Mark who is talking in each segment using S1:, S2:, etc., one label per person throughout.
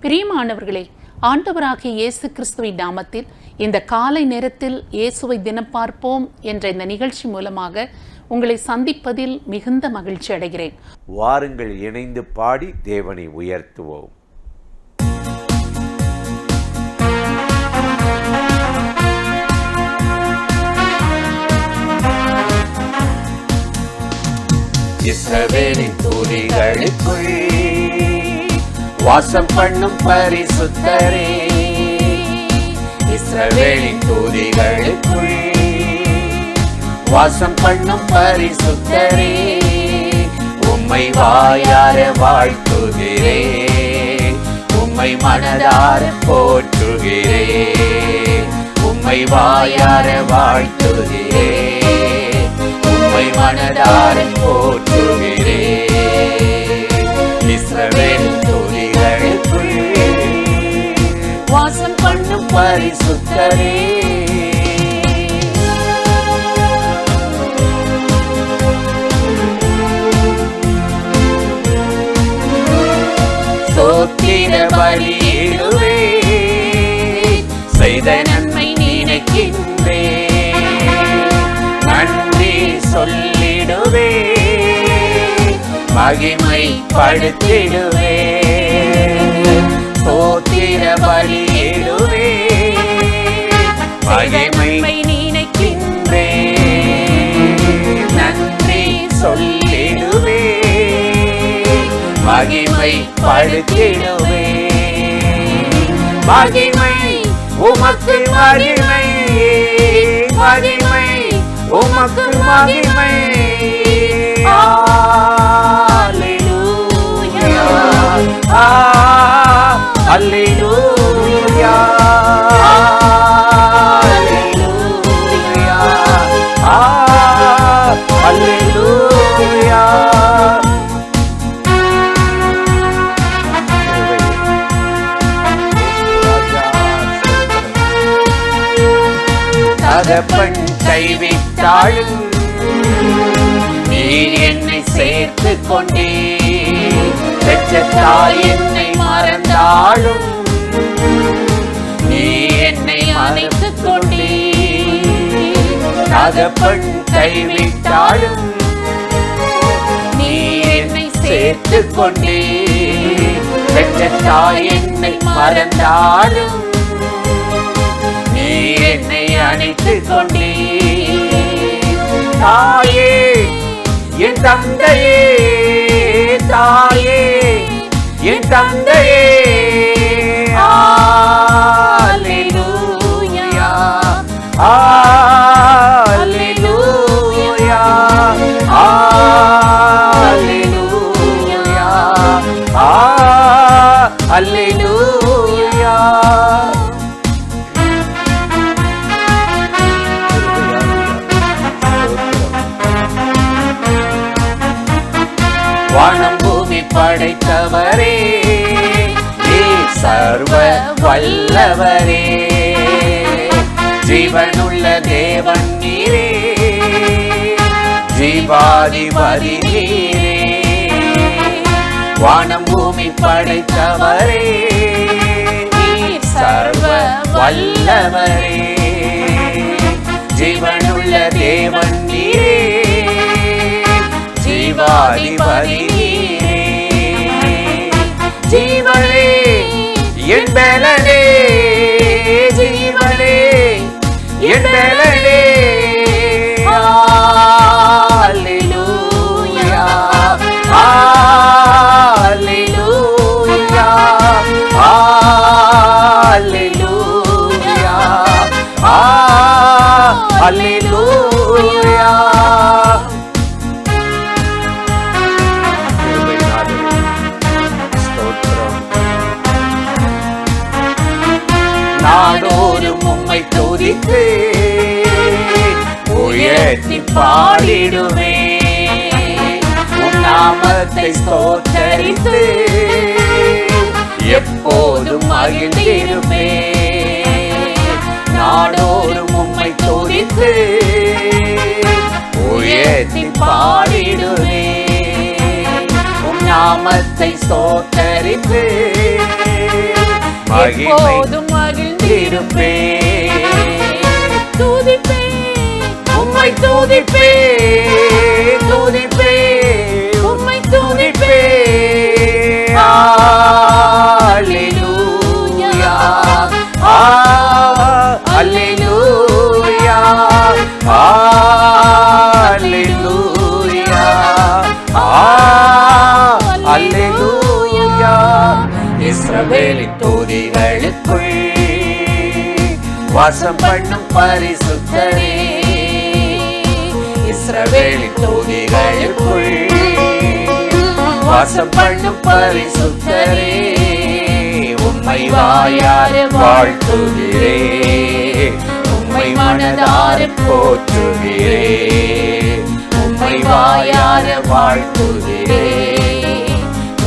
S1: பிரியமானவர்களே, ஆண்டவராகிய இயேசு கிறிஸ்துவின் நாமத்தில் இந்த காலை நேரத்தில் இயேசுவை தினம் பார்ப்போம் என்ற இந்த நிகழ்ச்சி மூலமாக உங்களை சந்திப்பதில் மிகுந்த மகிழ்ச்சி அடைகிறேன்.
S2: வாருங்கள், இணைந்து பாடி தேவனை உயர்த்துவோம். இஸ்ரவேலின் துதிகளுக்குள் வாசம் பண்ணும் பரிசுத்தரே, இஸ்ரவேலின் துதிகளுக்குள் வாசம் பண்ணும் பரிசுத்தரே, உம்மை வாயார வாழ்த்துகிறே, உம்மை மனதார போற்றுகிறே, உம்மை வாயார வாழ்த்துகிறே, உம்மை மனதார போற்றுகிறே. இஸ்ரவேலின் துதிகளுக்குள் வாசம் பண்ணும் பரிசுத்தரே, சோத்திர பலியிடுவே, செய்த நன்மை நினைக்கின்றே, நன்றி சொல்லிடுவே, மகிமை படுத்திடுவே, சோத்திர பலியிடுவே, மகிமை நினைக்கின்றே, நன்றி சொல்லிடுவே, மகிமை படுத்திடுவே. மகிமை உமக்கு மகிமை, மகிமை உமக்கு மகிமை. அல்லேலூயா, அல்லேலூயா, அல்லேலூயா, அல்லேலூயா. தகப்பன் கைவிட்டாலும் நீர் என்னை சேர்த்து கொண்டே, பெற்றதாய் என்னை மறந்தாலும் நீ என்னை அணைத்துக் கொண்டே, தகப்பன் கைவிட்டாலும் நீ என்னை சேர்த்து கொண்டே, பெற்றதாய் என்னை மறந்தாலும் நீ என்னை அணைத்துக் கொண்டே. தாயே என் தந்தையே, தாயே என் தந்தையே, அல்லேலூயா, அல்லேலூயா, அல்லேலூயா, அல்லேலூயா. வானம் பூமி படைத்தவரே, சர்வ வல்லவரே, ஜீவனுள்ள தேவன் நீரே, ஜீவாதிபதி நீரே. வானம் பூமி படைத்தவரே, சர்வ வல்லவரே, ஜீவனுள்ள தேவன் நீரே, ஜீவாதிபதி நீரே. ஜீவனே என் பலனே, ஜீவனே என் பலனே, அல்லேலூயா, அல்லேலூயா, அல்லேலூயா, அல்லேலூயா. நாடோறும் உம்மை துதித்து உயர்த்தி பாடிடுவே, உம் நாமத்தை ஸ்தோத்தரித்து எப்போதும் மகிழ்ந்திருப்பே. நாடோறும் உம்மை துதித்து உயர்த்தி பாடிடுவே, உம் நாமத்தை ஸ்தோத்தரித்து
S1: எப்போதும் மகிழ்ந்திருப்பேன். துதிப்பேன்,
S2: உம்மை துதிப்பேன், துதிப்பேன்,
S1: உம்மை துதிப்பேன்.
S2: அல்லேலூயா, அல்லேலூயா, அல்லேலூயா, அல்லேலூயா. இஸ்ரவேலின் துதிகளுக்குள் வாசம் பண்ணும் பரிசுத்தரே, இஸ்ரவேலின் துதிகளுக்குள் வாசம் பண்ணும் பரிசுத்தரே, உம்மை வாயார வாழ்த்துகிறே, உம்மை மனதார போற்றுகிறே, உம்மை வாயார வாழ்த்துகிறே,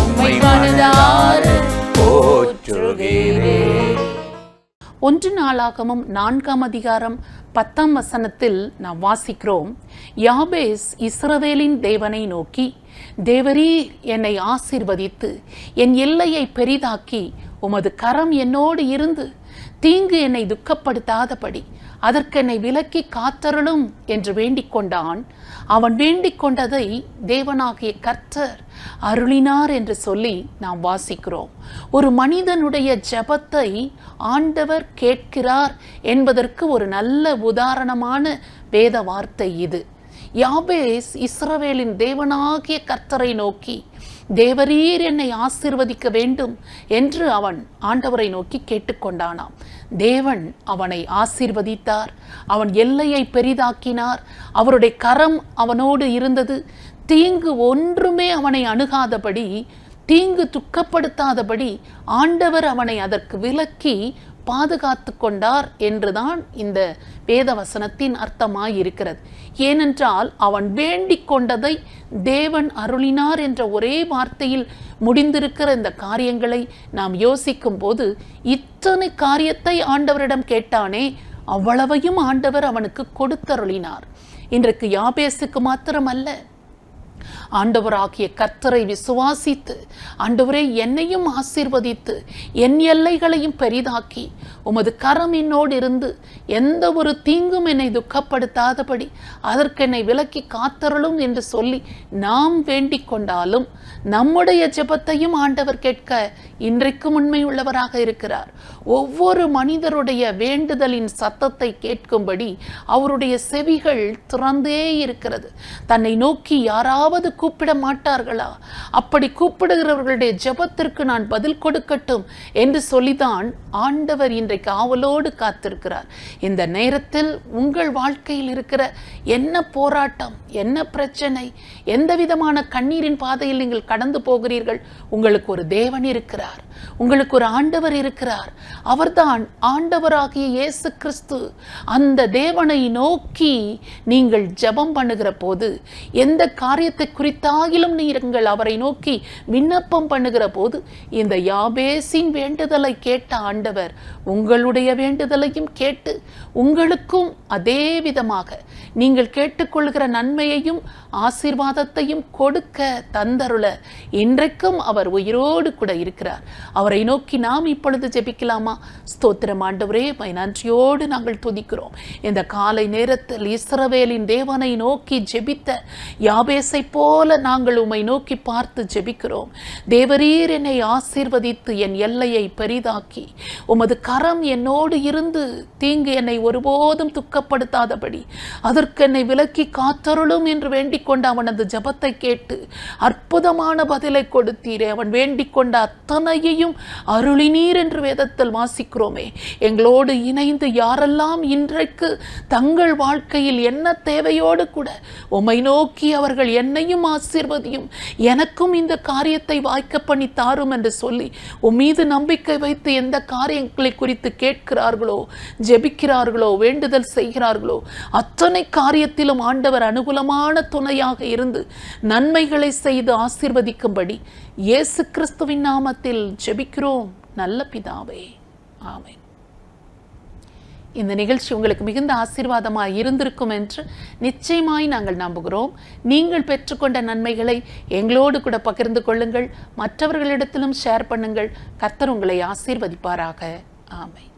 S2: உம்மை மனதார போற்றுகிறே.
S1: 1 நாளாகமம் 4ஆம் அதிகாரம் 10ஆம் வசனத்தில் நாம் வாசிக்கிறோம், யாபேஸ் இஸ்ரவேலின் தேவனை நோக்கி, தேவரீர் என்னை ஆசீர்வதித்து என் எல்லையை பெரிதாக்கி உமது கரம் என்னோடு இருந்து தீங்கு என்னை துக்கப்படுத்தாதபடி அதற்கு என்னை விலக்கி காத்தருளும் என்று வேண்டிக் கொண்டான். அவன் வேண்டிக் கொண்டதை தேவனாகிய கர்த்தர் அருளினார் என்று சொல்லி நாம் வாசிக்கிறோம். ஒரு மனிதனுடைய ஜெபத்தை ஆண்டவர் கேட்கிறார் என்பதற்கு ஒரு நல்ல உதாரணமான வேத வார்த்தை இது. யாபேஸ் இஸ்ரவேலின் தேவனாகிய கர்த்தரை நோக்கி, தேவரீர் என்னை ஆசீர்வதிக்க வேண்டும் என்று அவன் ஆண்டவரை நோக்கி கேட்டுக்கொண்டானாம். தேவன் அவனை ஆசீர்வதித்தார், அவன் எல்லையை பெரிதாக்கினார், அவருடைய கரம் அவனோடு இருந்தது, தீங்கு ஒன்றுமே அவனை அணுகாதபடி, தீங்கு துக்கப்படுத்தாதபடி ஆண்டவர் அவனை அதற்கு விலக்கி பாதுகாத்து கொண்டார் என்றுதான் இந்த வேதவசனத்தின் அர்த்தமாயிருக்கிறது. ஏனென்றால் அவன் வேண்டிக் கொண்டதை தேவன் அருளினார் என்ற ஒரே வார்த்தையில் முடிந்திருக்கிற இந்த காரியங்களை நாம் யோசிக்கும் போது, இத்தனை காரியத்தை ஆண்டவரிடம் கேட்டானே, அவ்வளவையும் ஆண்டவர் அவனுக்கு கொடுத்தருளினார். இன்றைக்கு யாபேசுக்கு மாத்திரமல்ல, ஆண்டவராகிய கர்த்தரை விசுவாசித்து, ஆண்டவரே என்னையும் ஆசீர்வதித்து என் எல்லைகளையும் பெரிதாக்கி உமது கரம் என்னோடு இருந்து எந்த ஒரு தீங்கும் என்னை துக்கப்படுத்தாதபடி அதற்கு என்னை விலக்கி காத்தருளும் என்று சொல்லி நாம் வேண்டிக் கொண்டாலும் நம்முடைய ஜெபத்தையும் ஆண்டவர் கேட்க இன்றைக்கும் உண்மை உள்ளவராக இருக்கிறார். ஒவ்வொரு மனிதருடைய வேண்டுதலின் சத்தத்தை கேட்கும்படி அவருடைய செவிகள் திறந்தே இருக்கிறது. தன்னை நோக்கி யாராவது கூப்பிட மாட்டார்களா? அப்படி கூப்பிடுகிறவர்களுடைய ஜெபத்திற்கு நான் பதில் கொடுக்கட்டும் என்று சொல்லிதான் ஆண்டவர் இன்றைக்கு ஆவலோடு காத்திருக்கிறார். இந்த நேரத்தில் உங்கள் வாழ்க்கையில் இருக்கிற என்ன போராட்டம், என்ன பிரச்சனை, எந்த விதமான கண்ணீரின் பாதையில் நீங்கள் கடந்து போகிறீர்கள், உங்களுக்கு ஒரு தேவன் இருக்கிறார், உங்களுக்கு ஒரு ஆண்டவர் இருக்கிறார். அவர்தான் ஆண்டவராகிய இயேசு கிறிஸ்து. அந்த தேவனை நோக்கி நீங்கள் ஜெபம் பண்ணுகிற போது, எந்த காரியத்தை குறித்தாகிலும் நீங்கள் அவரை நோக்கி விண்ணப்பம் பண்ணுகிற போது, இந்த யாபேசின் வேண்டுதலை கேட்ட ஆண்டவர் உங்களுடைய வேண்டுதலையும் கேட்டு உங்களுக்கும் அதே விதமாக நீங்கள் கேட்டுக்கொள்கிற நன்மையையும் ஆசீர்வாதத்தையும் கொடுக்க தந்தருள இன்றைக்கும் அவர் உயிரோடு கூட இருக்கிறார். அவரை நோக்கி நாம் இப்பொழுது ஜெபிக்கலாமா? ஸ்தோத்திரம் ஆண்டவரே, நன்றியோடு நாங்கள் துதிக்கிறோம். இந்த காலை நேரத்தில் இஸ்ரவேலின் தேவனை நோக்கி ஜெபித்த யாபேசை போல நாங்கள் உம்மை நோக்கி பார்த்து ஜெபிக்கிறோம். தேவரீர் என்னை ஆசீர்வதித்து என் எல்லையை பெரிதாக்கி உமது கரம் என்னோடு இருந்து தீங்கு என்னை ஒருபோதும் துக்கப்படுத்தாதபடி அதற்கு என்னை விலக்கி காத்தருளும் என்று வேண்டிக் கொண்ட அவனது ஜெபத்தை கேட்டு அற்புதமான பதிலை கொடுத்தீரே. அவன் வேண்டிக் கொண்ட அத்தனையையும் அருளினீர் என்று வேதத்தில் வாசிக்கிறோமே. எங்களோடு இணைந்து யாரெல்லாம் இன்றைக்கு தங்கள் வாழ்க்கையில் என்ன தேவையோடு கூட உம்மை நோக்கி அவர்கள் என்னையும் ஆசீர்வதியும், எனக்கும் இந்த காரியத்தை வாய்க்க பண்ணி தாரும் என்று சொல்லி உம்மீது நம்பிக்கை வைத்து எந்த காரியங்களை குறித்து கேட்கிறார்களோ, ஜெபிக்கிறார்களோ, வேண்டுதல் செய்கிறார்களோ, அத்தனை காரியத்திலும் ஆண்டவர் அனுகூலமான துணையாக இருந்து நன்மைகளை செய்து ஆசீர்வதிக்கும்படி இயேசு கிறிஸ்துவின் நாமத்தில் ஜெபிக்கிறோம் நல்ல பிதாவே, ஆமென். இந்த நிகழ்ச்சி உங்களுக்கு மிகுந்த ஆசீர்வாதமாக இருந்திருக்கும் என்று நிச்சயமாய் நாங்கள் நம்புகிறோம். நீங்கள் பெற்றுக்கொண்ட நன்மைகளை எங்களோடு கூட பகிர்ந்து கொள்ளுங்கள், மற்றவர்களிடத்திலும் ஷேர் பண்ணுங்கள். கர்த்தர் உங்களை ஆசீர்வதிப்பாராக. ஆமென்.